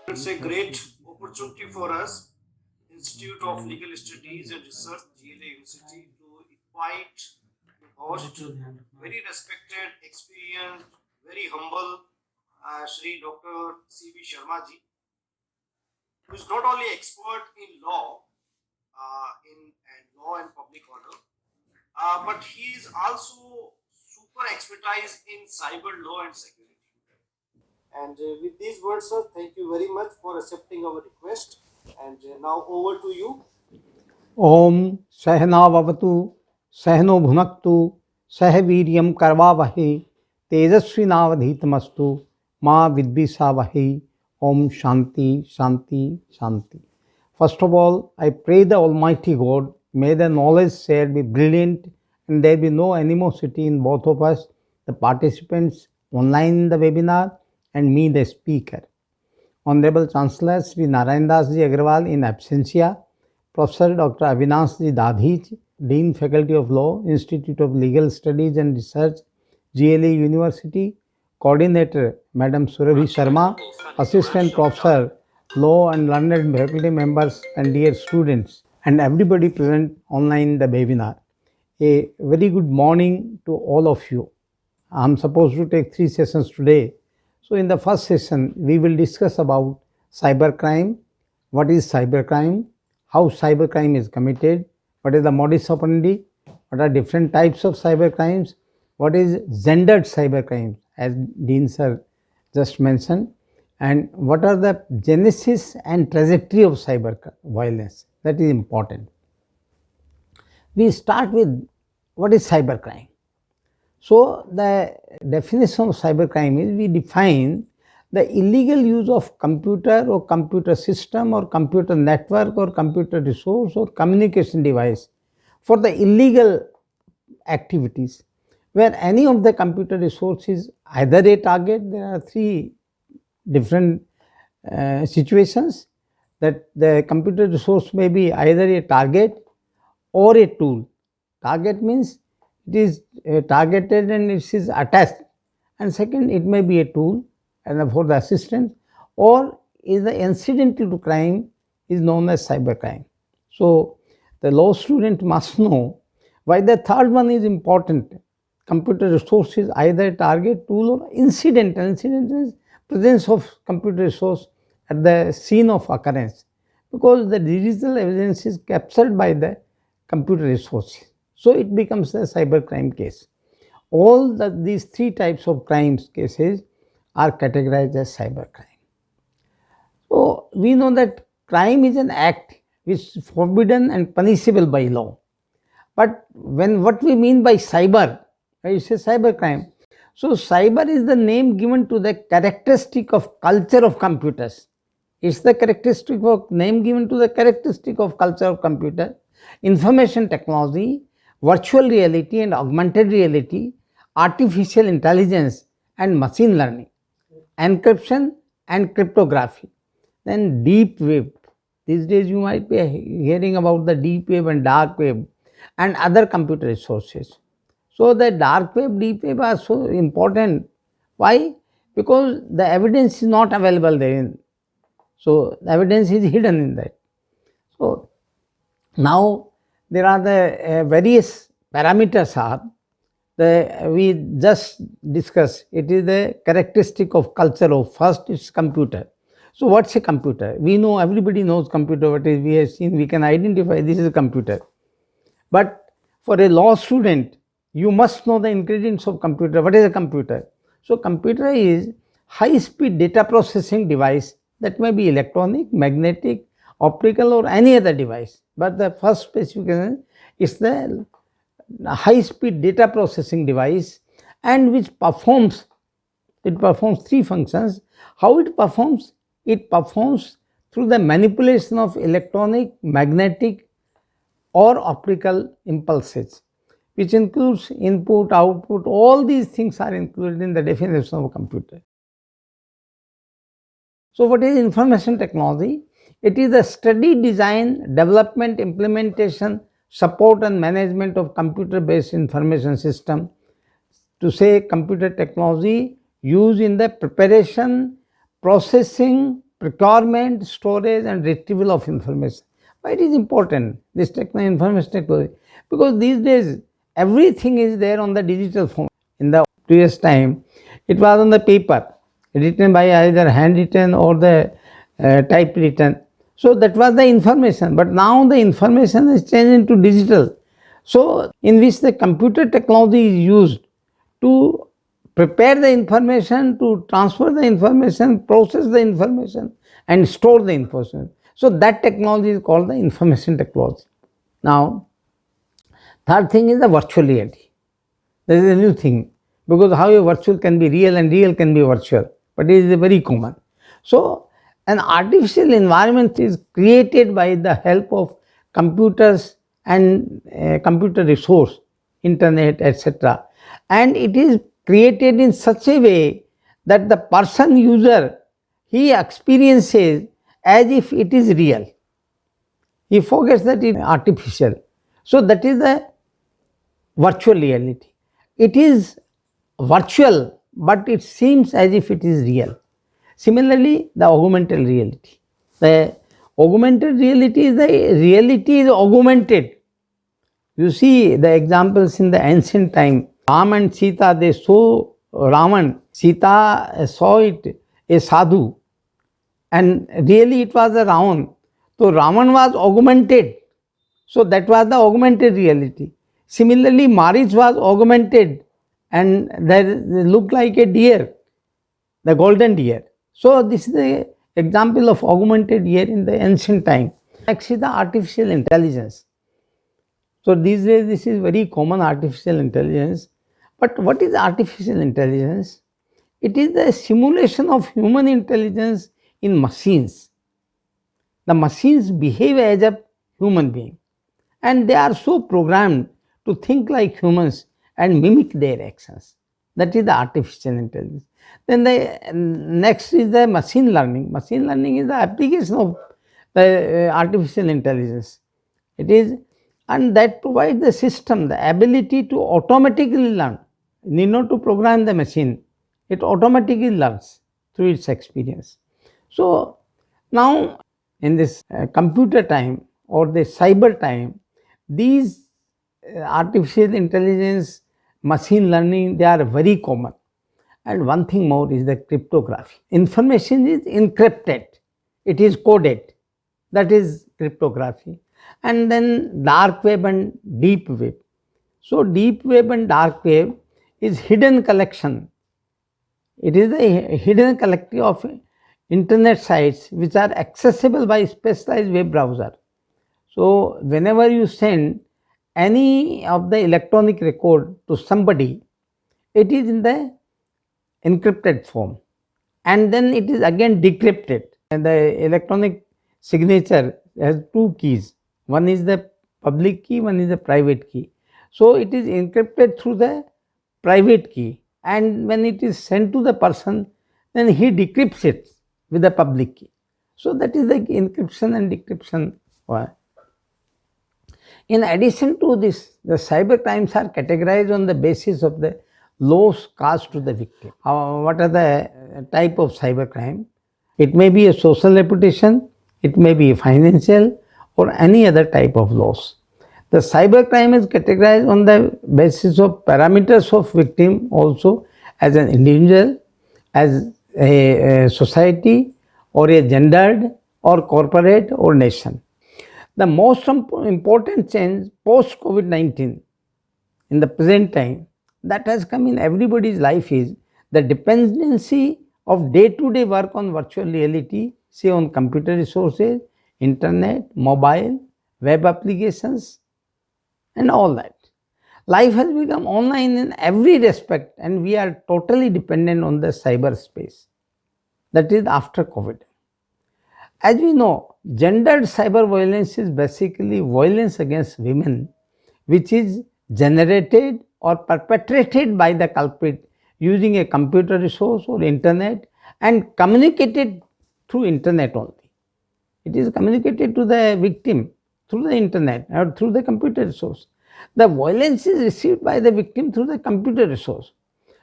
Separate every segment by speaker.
Speaker 1: It's a great opportunity for us, Institute of Legal Studies and Research, GLA University, to invite and host very respected, experienced, very humble Shri Dr. C.V. Sharma ji, who is not only expert in law, in law and public order, but he is also super expertise in cyber law and security. And with these words, sir, thank you very much for accepting our request. And now over to you.
Speaker 2: ओम सहनावतु सहनो भुनक्तु सह वीर्यं करवावहै तेजस्विनावधीतमस्तु माँ विद्विषावहै. Om Shanti Shanti Shanti. First of all, I pray the Almighty God, may the knowledge shared be brilliant and there be no animosity in both of us, the participants online in the webinar and me, the speaker. Honorable Chancellor Sri Narayan Das Ji Agrawal in absentia, Professor Dr. Avinash Ji Dadhij, Dean Faculty of Law, Institute of Legal Studies and Research, GLA University, Coordinator Madam Surabhi Sharma, Assistant Professor, Law and learned faculty members and dear students and everybody present online in the webinar. A very good morning to all of you. I am supposed to take 3 sessions today. So in the first session, we will discuss about cybercrime. What is cybercrime? How cybercrime is committed? What is the modus operandi? What are different types of cybercrimes? What is gendered cybercrime, as Dean Sir just mentioned? And what are the genesis and trajectory of cyber violence? That is important. We start with what is cybercrime. So the definition of cybercrime is we define the illegal use of computer or computer system or computer network or computer resource or communication device for the illegal activities where any of the computer resources either a target. There are 3 different situations that the computer resource may be either a target or a tool. Target means it is targeted and it is attached, and second, it may be a tool and for the assistance, or is the incidental to crime is known as cybercrime. So the law student must know why the third one is important. Computer resource is either target, tool, or incidental. Incidental is presence of computer resource at the scene of occurrence, because the digital evidence is captured by the computer resources. So it becomes a cybercrime case. All these 3 types of crimes cases are categorized as cybercrime. So we know that crime is an act which is forbidden and punishable by law. But what we mean by cyber, I say cybercrime. So cyber is the name given to the characteristic of culture of computers. It's the characteristic of name given to the characteristic of culture of computer, information technology, virtual reality and augmented reality, artificial intelligence and machine learning, encryption and cryptography. Then deep web. These days you might be hearing about the deep web and dark web and other computer resources. So the dark web, deep web are so important. Why? Because the evidence is not available therein. So the evidence is hidden in that. So now there are the various parameters are we just discussed. It is the characteristic of culture of first is computer. So what's a computer? We know, everybody knows computer. What is we have seen, we can identify this is a computer. But for a law student, you must know the ingredients of computer. What is a computer? So computer is high speed data processing device that may be electronic, magnetic, optical or any other device. But the first specification is the high speed data processing device, and which performs 3 functions. How it performs? It performs through the manipulation of electronic, magnetic or optical impulses, which includes input, output. All these things are included in the definition of a computer. So what is information technology? It is the study, design, development, implementation, support and management of computer based information system. To say computer technology used in the preparation, processing, procurement, storage, and retrieval of information. Why it is important, this information technology? Because these days everything is there on the digital form. In the previous time, it was on the paper, written by either handwritten or the typewritten. So that was the information. But now the information is changed into digital. So in which the computer technology is used to prepare the information, to transfer the information, process the information, and store the information. So that technology is called the information technology. Now, third thing is the virtual reality. This is a new thing, because how a virtual can be real and real can be virtual, but it is very common. So an artificial environment is created by the help of computers and computer resource, internet, etc. And it is created in such a way that the person user, he experiences as if it is real. He forgets that it is artificial. So that is the virtual reality. It is virtual, but it seems as if it is real. Similarly, the augmented reality. The augmented reality is the reality is augmented. You see the examples in the ancient time. Ram and Sita, they saw Ravan. Sita saw it, a sadhu, and really it was a Ravan. So Ravan was augmented. So that was the augmented reality. Similarly, Marich was augmented, and they looked like a deer, the golden deer. So this is the example of augmented deer in the ancient time. Next is the artificial intelligence. So these days this is very common, artificial intelligence. But what is artificial intelligence? It is the simulation of human intelligence in machines. The machines behave as a human being, and they are so programmed to think like humans and mimic their actions. That is the artificial intelligence. Then the next is the machine learning. Machine learning is the application of the artificial intelligence. It is, and that provides the system the ability to automatically learn. You need not to program the machine. It automatically learns through its experience. So now in this computer time or the cyber time, these artificial intelligence, machine learning, they are very common. And one thing more is the cryptography. Information is encrypted, it is coded. That is cryptography. And then dark web and deep web. So deep web and dark web is hidden collection. It is a hidden collective of internet sites which are accessible by specialized web browser. So whenever you send any of the electronic record to somebody, it is in the encrypted form, and then it is again decrypted. And the electronic signature has two keys. One is the public key, one is the private key. So it is encrypted through the private key, and when it is sent to the person, then he decrypts it with the public key. So that is the encryption and decryption. In addition to this, the cyber crimes are categorized on the basis of the loss caused to the victim. What are the type of cyber crime? It may be a social reputation, it may be financial, or any other type of loss. The cyber crime is categorized on the basis of parameters of victim also, as an individual, as a society, or a gendered, or corporate, or nation. The most important change post COVID-19 in the present time that has come in everybody's life is the dependency of day-to-day work on virtual reality, say on computer resources, internet, mobile, web applications, and all that. Life has become online in every respect, and we are totally dependent on the cyberspace. That is after COVID. As we know, gendered cyber violence is basically violence against women, which is generated or perpetrated by the culprit using a computer resource or internet and communicated through internet only. It is communicated to the victim through the internet or through the computer resource. The violence is received by the victim through the computer resource.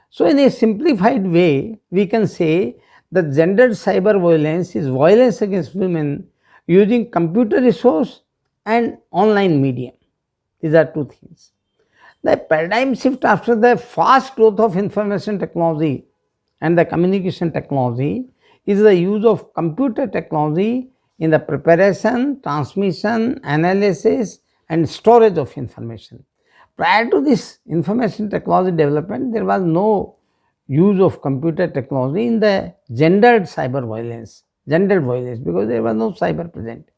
Speaker 2: So in a simplified way, we can say The gendered cyber violence is violence against women using computer resource and online medium. These are two things. The paradigm shift after the fast growth of information technology and the communication technology is the use of computer technology in the preparation, transmission, analysis, and storage of information. Prior to this information technology development, there was no use of computer technology in the gendered cyber violence, gendered violence, because there was no cyber present.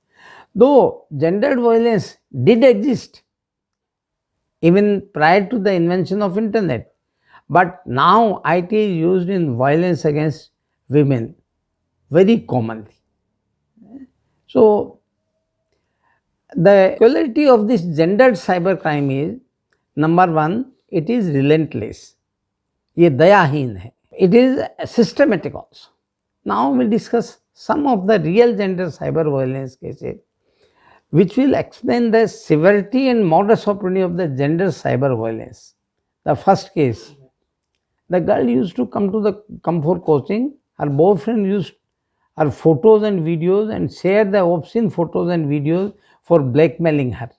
Speaker 2: Though gendered violence did exist even prior to the invention of internet, but now IT is used in violence against women very commonly. So the quality of this gendered cybercrime is, number one, it is relentless. ये दयाहीन है. It is systematic also. Now we discuss some of the real gender cyber violence cases which will explain the severity and modus operandi of the gender cyber violence. The first case, the girl used to come for coaching. Her boyfriend used her photos and videos and share the obscene photos and videos for blackmailing her.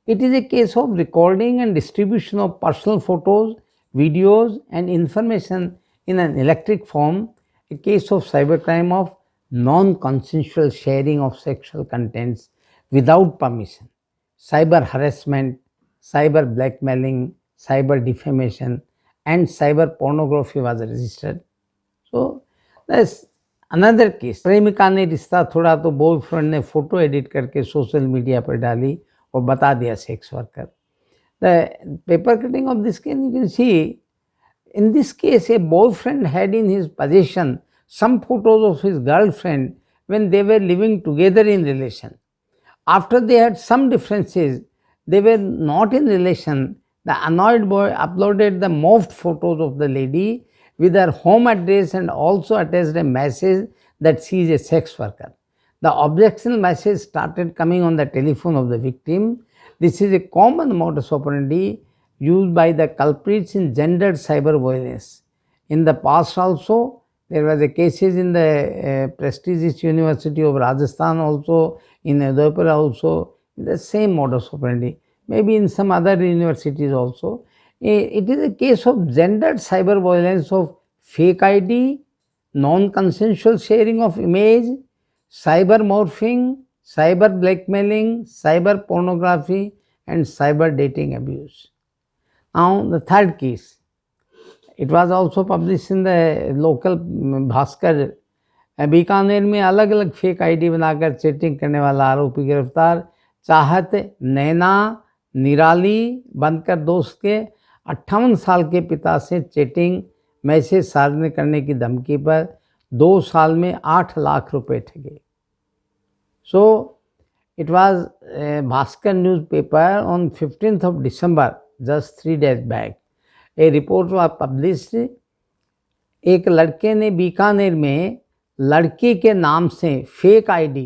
Speaker 2: It is a case of recording and distribution of personal photos, videos, and information in an electric form, a case of cybercrime of non-consensual sharing of sexual contents without permission, cyber harassment, cyber blackmailing, cyber defamation, and cyber pornography was registered. So, there's another case. प्रेमिका ने रिश्ता छोड़ा तो boyfriend ने photo edit करके social media पर डाली और बता दिया sex worker. The paper cutting of this case, you can see, in this case, a boyfriend had in his possession some photos of his girlfriend when they were living together in relation. After they had some differences, they were not in relation. The annoyed boy uploaded the morphed photos of the lady with her home address and also attached a message that she is a sex worker. The objectionable message started coming on the telephone of the victim. This is a common modus operandi used by the culprits in gendered cyber violence. In the past also, there was a cases in the prestigious University of Rajasthan also, in Udaipur also, the same modus operandi. Maybe in some other universities also. It is a case of gendered cyber violence of fake ID, non-consensual sharing of image, cyber morphing, cyber blackmailing, cyber pornography, and cyber dating abuse. Now the third case, it was also published in the local Bhaskar. Bikaner में अलग अलग fake ID बनाकर chatting करने वाला आरोपी गिरफ्तार. चाहत नैना निराली बनकर दोस्त के 58 साल के पिता से चैटिंग मैसेज सार्वजनिक करने की धमकी पर 2 साल में 8 लाख रुपए ठगे. So it was a Bhaskar newspaper on 15th of December, just 3 days back. A report was published. एक लड़के ने बीकानेर में लड़की के नाम से फेक आईडी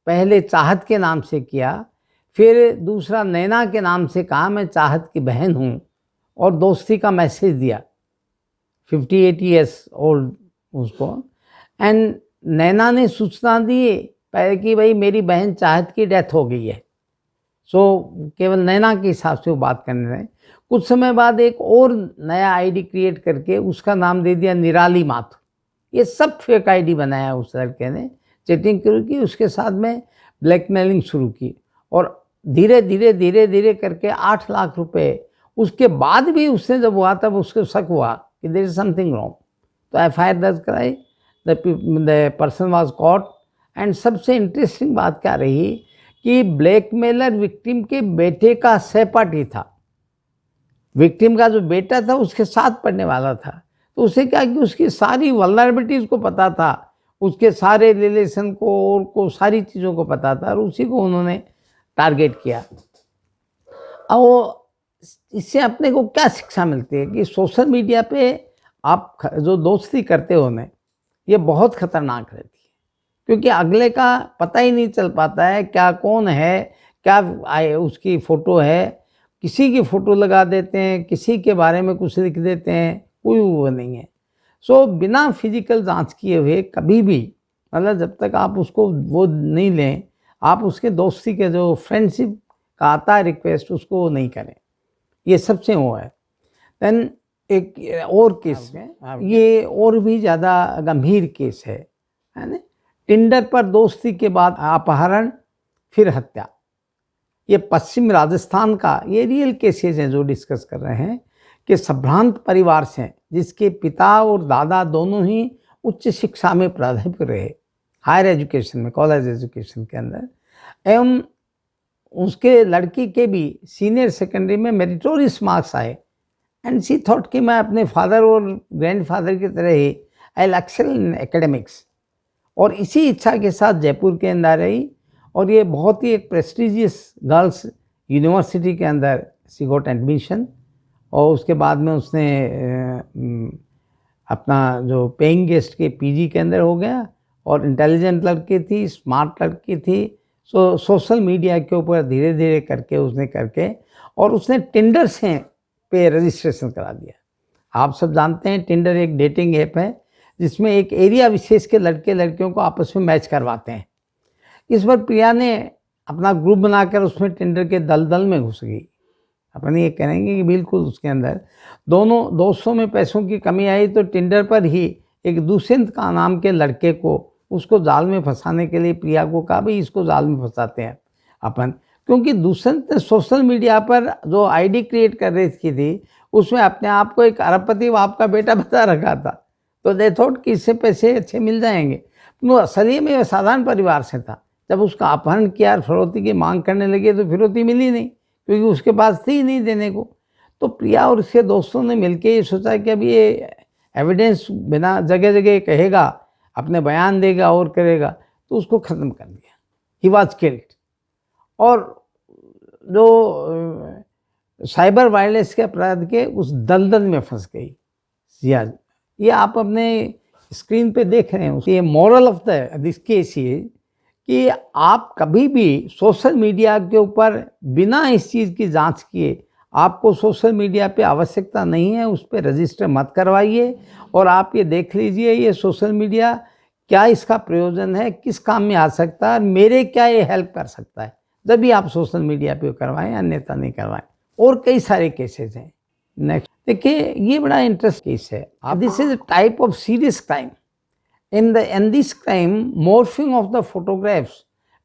Speaker 2: पहले चाहत के नाम से किया, फिर दूसरा नैना के नाम से कहा मैं चाहत की बहन हूँ और दोस्ती का मैसेज दिया. 58 years old उसको. एंड नैना ने सूचना दी पहले कि भाई मेरी बहन चाहत की डेथ हो गई है. सो केवल नैना के हिसाब से वो बात करने रहे. कुछ समय बाद एक और नया आईडी क्रिएट करके उसका नाम दे दिया निराली माथुर. ये सब फेक आईडी बनाया उस लड़के ने, चैटिंग शुरू की, उसके साथ में ब्लैकमेलिंग शुरू की और धीरे धीरे करके 8 लाख रुपए. उसके बाद भी उसने जब हुआ तब उसको शक हुआ कि देयर इज समथिंग रॉन्ग, तो एफआईआर दर्ज कराई. The person was cot. And सबसे इंटरेस्टिंग बात क्या रही कि ब्लैकमेलर विक्टिम के बेटे का सहपाठी था. विक्टिम का जो बेटा था उसके साथ पढ़ने वाला था. तो उसे क्या कि उसकी सारी वल्नरेबिलिटीज को पता था, उसके सारे रिलेशन को और को सारी चीज़ों को पता था और उसी को उन्होंने टारगेट किया. अब इससे अपने को क्या शिक्षा मिलती है कि सोशल मीडिया पे आप जो दोस्ती करते हो ना, ये बहुत खतरनाक रहती है, क्योंकि अगले का पता ही नहीं चल पाता है क्या कौन है, क्या उसकी फ़ोटो है. किसी की फ़ोटो लगा देते हैं, किसी के बारे में कुछ लिख देते हैं, कोई वो नहीं है. सो बिना फिजिकल जांच किए हुए कभी भी, मतलब जब तक आप उसको वो नहीं लें, आप उसके दोस्ती के जो फ्रेंडशिप का आता है रिक्वेस्ट, उसको वो नहीं करें। ये सबसे वो है। देन एक और केस है, ये और भी ज़्यादा गंभीर केस है ना। टिंडर पर दोस्ती के बाद अपहरण फिर हत्या। ये पश्चिम राजस्थान का ये रियल केसेस हैं जो डिस्कस कर रहे हैं कि संभ्रांत परिवार से, जिसके पिता और दादा दोनों ही उच्च शिक्षा में प्राध्यापक रहे, हायर एजुकेशन में, कॉलेज एजुकेशन के अंदर, एवं उसके लड़की के भी सीनियर सेकेंडरी में मेरिटोरियस मार्क्स आए, एंड शी थॉट कि मैं अपने फादर और ग्रैंडफादर की तरह ही आई एक्सेल इन एकेडमिक्स, और इसी इच्छा के साथ जयपुर के अंदर रही, और ये बहुत ही एक प्रेस्टिजियस गर्ल्स यूनिवर्सिटी के अंदर शी गॉट एडमिशन, और उसके बाद में उसने अपना जो पेइंग गेस्ट के पीजी के अंदर हो गया, और इंटेलिजेंट लड़की थी, स्मार्ट लड़की थी। सो सोशल मीडिया के ऊपर धीरे धीरे करके और उसने टिंडर से पे रजिस्ट्रेशन करा दिया। आप सब जानते हैं टिंडर एक डेटिंग ऐप है जिसमें एक एरिया विशेष के लड़के लड़कियों को आपस में मैच करवाते हैं। इस बार प्रिया ने अपना ग्रुप बनाकर उसमें टिंडर के दलदल में घुस गई। अपन ये कहेंगे कि बिल्कुल उसके अंदर दोनों दोस्तों में पैसों की कमी आई, तो टिंडर पर ही एक दुष्यंत का नाम के लड़के को उसको जाल में फंसाने के लिए प्रिया को कहा, भाई इसको जाल में फंसाते हैं अपन, क्योंकि दुष्यंत ने सोशल मीडिया पर जो आईडी क्रिएट कर रही थी उसमें अपने आप को एक अरबपति बाप का बेटा बता रखा था, तो दे थॉट कि इससे पैसे अच्छे मिल जाएंगे। वो असली में साधारण परिवार से था। जब उसका अपहरण किया और फिरौती की मांग करने लगे तो फिरौती मिली नहीं, क्योंकि उसके पास थी नहीं देने को। तो प्रिया और उसके दोस्तों ने मिलकर ये सोचा कि अब ये एविडेंस बिना जगह जगह कहेगा, अपने बयान देगा और करेगा, तो उसको ख़त्म कर दिया। He was killed. और जो साइबर वायलेंस के अपराध के उस दलदल में फंस गई। ये आप अपने स्क्रीन पे देख रहे हैं। ये मॉरल ऑफ दिस केस ये कि आप कभी भी सोशल मीडिया के ऊपर बिना इस चीज़ की जांच किए, आपको सोशल मीडिया पे आवश्यकता नहीं है, उस पर रजिस्टर मत करवाइए। और आप ये देख लीजिए ये सोशल मीडिया क्या इसका प्रयोजन है, किस काम में आ सकता है, मेरे क्या ये हेल्प कर सकता है, जब भी आप सोशल मीडिया पे करवाएं, अन्यथा नहीं करवाएं। और कई सारे केसेस हैं। नेक्स्ट देखिए, ये बड़ा इंटरेस्ट केस है। This is type of serious crime. In this crime, morphing of the photographs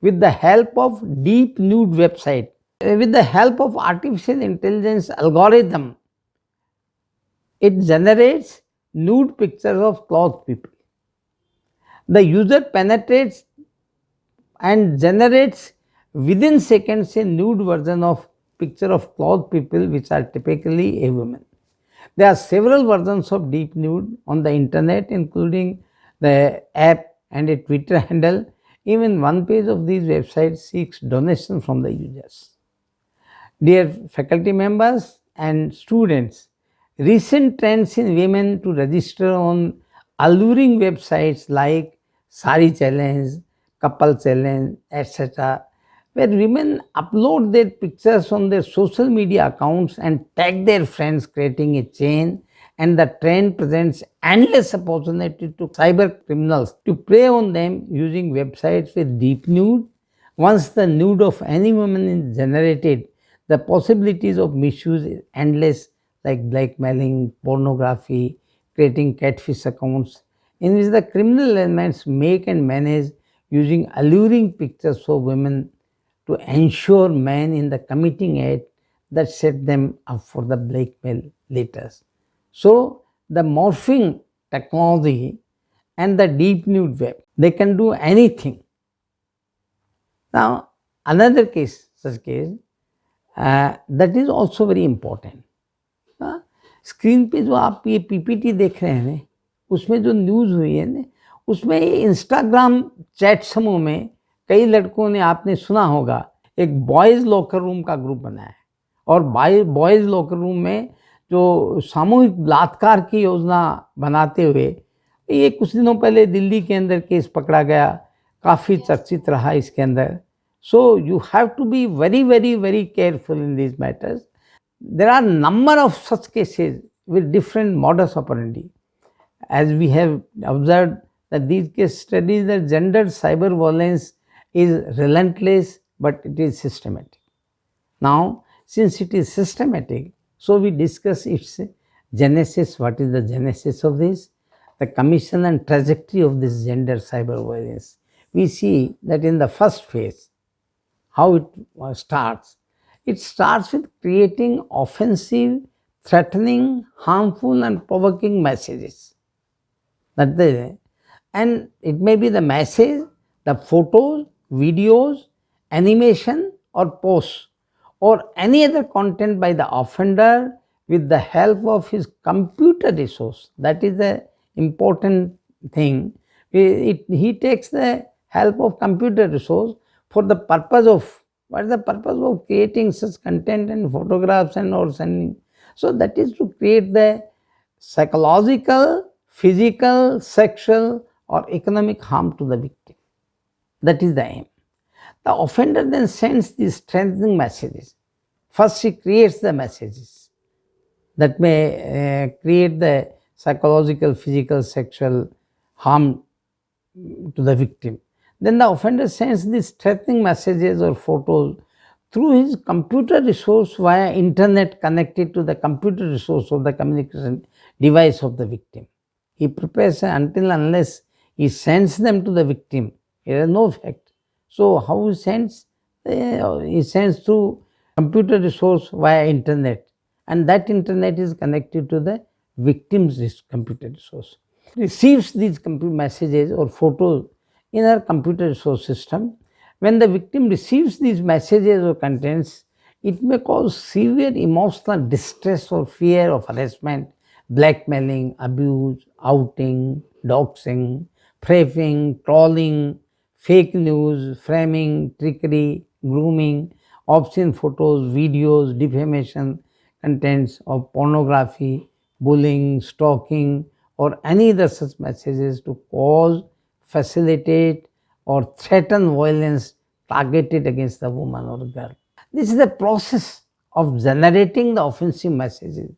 Speaker 2: with the help of deep nude website, with the help of artificial intelligence algorithm, it generates nude pictures of clothed people. The user penetrates and generates within seconds a nude version of picture of clothed people, which are typically a woman. There are several versions of deep nude on the internet, including the app and a Twitter handle. Even one page of these websites seeks donation from the users. Dear faculty members and students, recent trends in women to register on alluring websites like Sari Challenge, Couple Challenge, etc., where women upload their pictures on their social media accounts and tag their friends, creating a chain. And the trend presents endless opportunity to cyber criminals to prey on them using websites with deep nude. Once the nude of any woman is generated, the possibilities of misuse is endless, like blackmailing, pornography, creating catfish accounts, in which the criminal elements make and manage using alluring pictures of women to ensure men in the committing act that set them up for the blackmail later. So the morphing technology and the deep nude web, they can do anything. Now another case, such case, that is also very important. Screen पे जो आप ये PPT देख रहे हैं, उसमें जो news हुई है ना, उसमें इंस्टाग्राम चैट समूह में कई लड़कों ने, आपने सुना होगा, एक बॉयज़ लॉकर रूम का ग्रुप बनाया है। और बॉयज़ लॉकर रूम में जो सामूहिक बलात्कार की योजना बनाते हुए, ये कुछ दिनों पहले दिल्ली के अंदर केस पकड़ा गया, काफ़ी चर्चित रहा इसके अंदर। So you have to be very very very careful in this matters. There are number of such cases with different modus operandi. as we have observed that these case studies, the gender cyber violence is relentless, but it is systematic. Now, since it is systematic, so we discuss its genesis. What is the genesis of this? The commission and trajectory of this gender cyber violence. We see that in the first phase, how it starts. It starts with creating offensive, threatening, harmful, and provoking messages. And it may be the message, the photos, videos, animation, or posts, or any other content by the offender with the help of his computer resource. That is the important thing. He takes the help of computer resource for the purpose of, what is the purpose of creating such content and photographs and or sending. So that is to create the psychological, physical, sexual, or economic harm to the victim. That is the aim. The offender then sends these strengthening messages. First, he creates the messages that may create the psychological, physical, sexual harm to the victim. Then the offender sends these threatening messages or photos through his computer resource via internet connected to the computer resource of the communication device of the victim. He prepares until unless he sends them to the victim, it has no effect. So how he sends? He sends through computer resource via internet, and that internet is connected to the victim's computer resource. Receives these computer messages or photos in our computer resource system. When the victim receives these messages or contents, it may cause severe emotional distress or fear of harassment, blackmailing, abuse, outing, doxing, framing, trolling, fake news, framing, trickery, grooming, obscene photos, videos, defamation, contents of pornography, bullying, stalking, or any other such messages to cause, facilitate, or threaten violence targeted against the woman or girl. This is the process of generating the offensive messages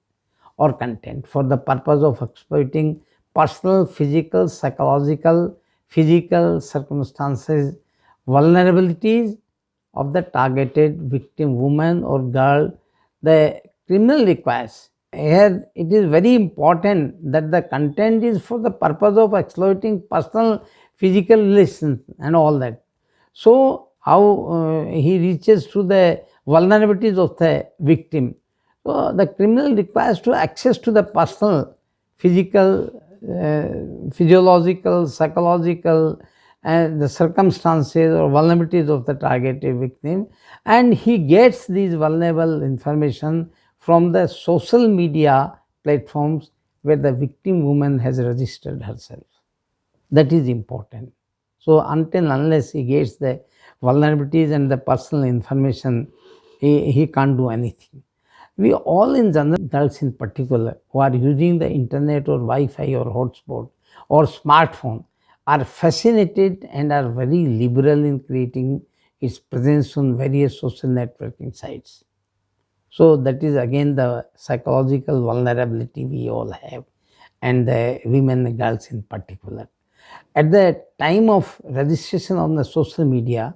Speaker 2: or content for the purpose of exploiting personal, physical, psychological, physical circumstances, vulnerabilities of the targeted victim, woman or girl. The criminal requires, here it is very important that the content is for the purpose of exploiting personal, physical relations and all that. So how he reaches to the vulnerabilities of the victim. So the criminal requires to access to the personal, physical, physiological, psychological, and the circumstances or vulnerabilities of the targeted victim, and he gets these vulnerable information from the social media platforms where the victim woman has registered herself. That is important. So until unless he gets the vulnerabilities and the personal information, he can't do anything. We all in general, girls in particular, who are using the internet or Wi-Fi or hotspot or smartphone, are fascinated and are very liberal in creating its presence on various social networking sites. So that is again the psychological vulnerability we all have, and the women and girls in particular. At the time of registration on the social media,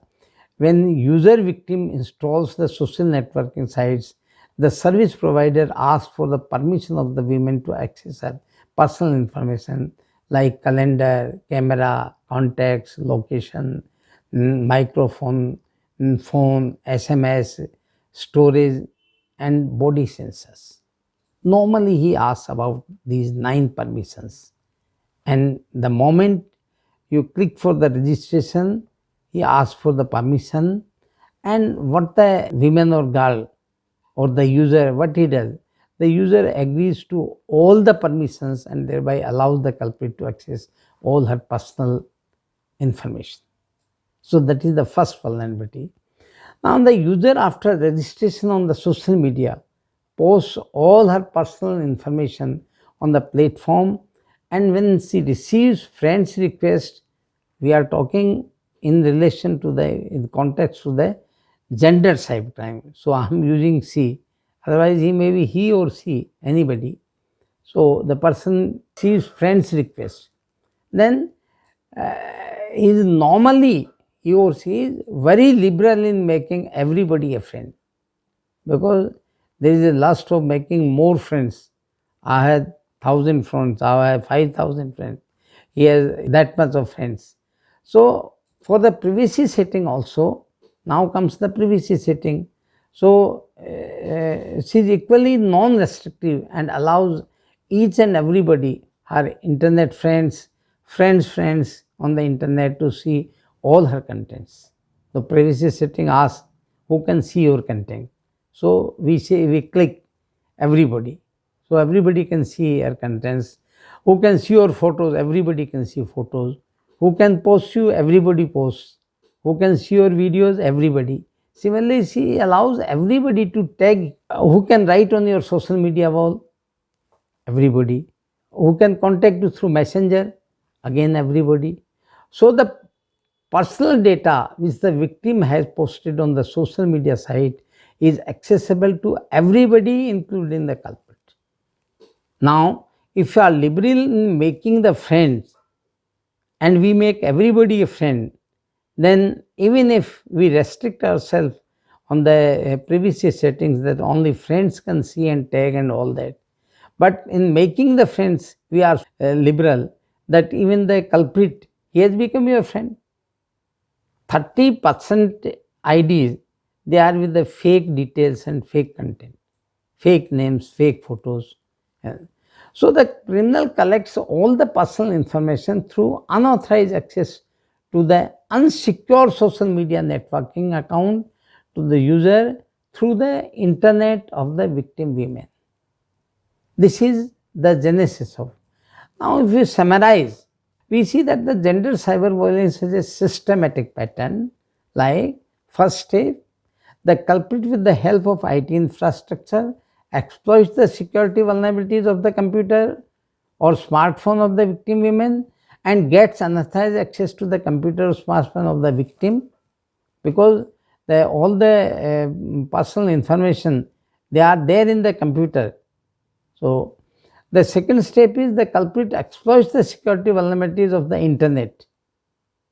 Speaker 2: when user victim installs the social networking sites, the service provider asks for the permission of the women to access her personal information like calendar, camera, contacts, location, microphone, phone, SMS, storage, and body sensors. Normally, he asks about these 9 permissions, and the moment you click for the registration, he asks for the permission, and what the woman or girl or the user, what he does, the user agrees to all the permissions and thereby allows the culprit to access all her personal information. So that is the first vulnerability. Now the user, after registration on the social media, posts all her personal information on the platform, and when she receives friends request, we are talking in relation to the, in context to the gender cybercrime. So I am using she, otherwise he may be he or she, anybody. So the person sees friend's request, then he is normally, he or she is very liberal in making everybody a friend, because there is a lust of making more friends. I had 1,000 friends, I have 5,000 friends. He has that much of friends. So for the privacy setting also, now comes the privacy setting. So she is equally non-restrictive and allows each and everybody, her internet friends, friends on the internet, to see all her contents. The privacy setting asks who can see your content. So we say, we click everybody. So everybody can see your contents. Who can see your photos? Everybody can see photos. Who can post you? Everybody posts. Who can see your videos? Everybody. Similarly, she allows everybody to tag. Who can write on your social media wall? Everybody. Who can contact you through messenger? Again, everybody. So the personal data which the victim has posted on the social media site is accessible to everybody, including the culprit. Now, if you are liberal in making the friends and we make everybody a friend, then even if we restrict ourselves on the privacy settings that only friends can see and tag and all that, but in making the friends, we are liberal that even the culprit, he has become your friend. 30% IDs, they are with the fake details and fake content, fake names, fake photos. So the criminal collects all the personal information through unauthorized access to the unsecure social media networking account to the user through the internet of the victim women. This is the genesis of. Now, if we summarize, we see that the gender cyber violence is a systematic pattern. Like, first step, the culprit, with the help of IT infrastructure, exploits the security vulnerabilities of the computer or smartphone of the victim women and gets unauthorized access to the computer or smartphone of the victim, because all the personal information, they are there in the computer. So the second step is the culprit exploits the security vulnerabilities of the internet.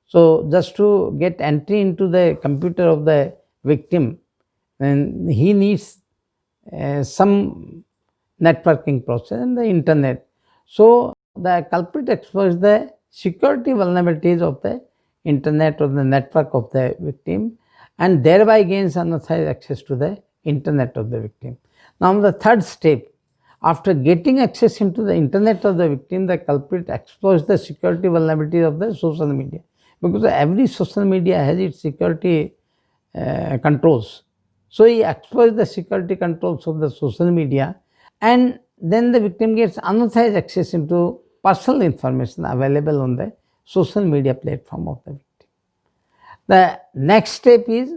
Speaker 2: So just to get entry into the computer of the victim, and he needs some networking process and the internet. So the culprit exploits the security vulnerabilities of the internet or the network of the victim and thereby gains unauthorized access to the internet of the victim. Now the third step, after getting access into the internet of the victim, the culprit exploits the security vulnerabilities of the social media, because every social media has its security controls. So he exploits the security controls of the social media, and then the victim gets unauthorized access into personal information available on the social media platform of the victim. The next step is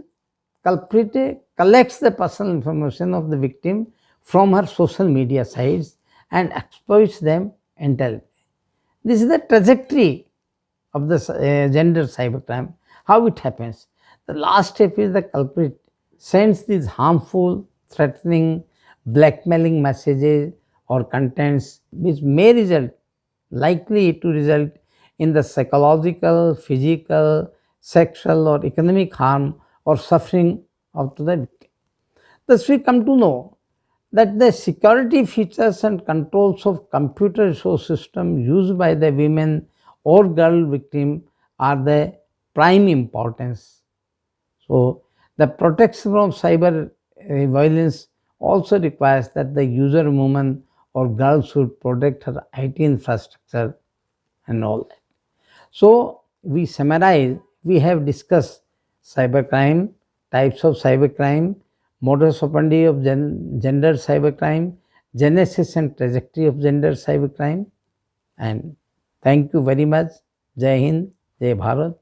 Speaker 2: culprit collects the personal information of the victim from her social media sites and exploits them entirely. This is the trajectory of the gender cybercrime, how it happens. The last step is the culprit sends these harmful, threatening, blackmailing messages or contents which may result, likely to result in the psychological, physical, sexual or economic harm or suffering of to the victim. Thus we come to know that the security features and controls of computer resource system used by the women or girl victim are the prime importance. So the protection from cyber violence also requires that the user woman or girl should protect her IT infrastructure and all that. So we summarize, we have discussed cybercrime, types of cybercrime, modus operandi of gender cybercrime, genesis and trajectory of gender cybercrime, and thank you very much. Jai Hind, Jai Bharat.